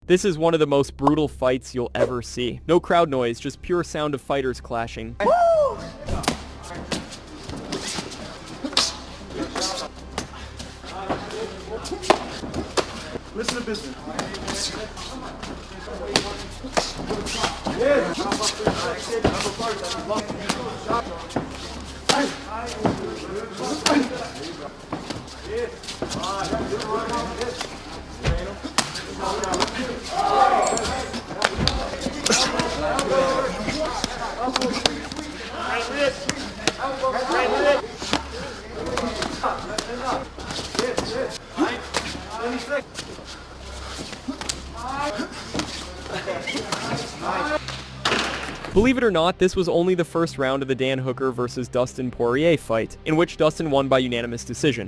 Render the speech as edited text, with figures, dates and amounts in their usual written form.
This is one of the most brutal fights you'll ever see. No crowd noise, just pure sound of fighters clashing. Woo! Listen to business. Believe it or not, this was only the first round of the Dan Hooker vs. Dustin Poirier fight, in which Dustin won by unanimous decision.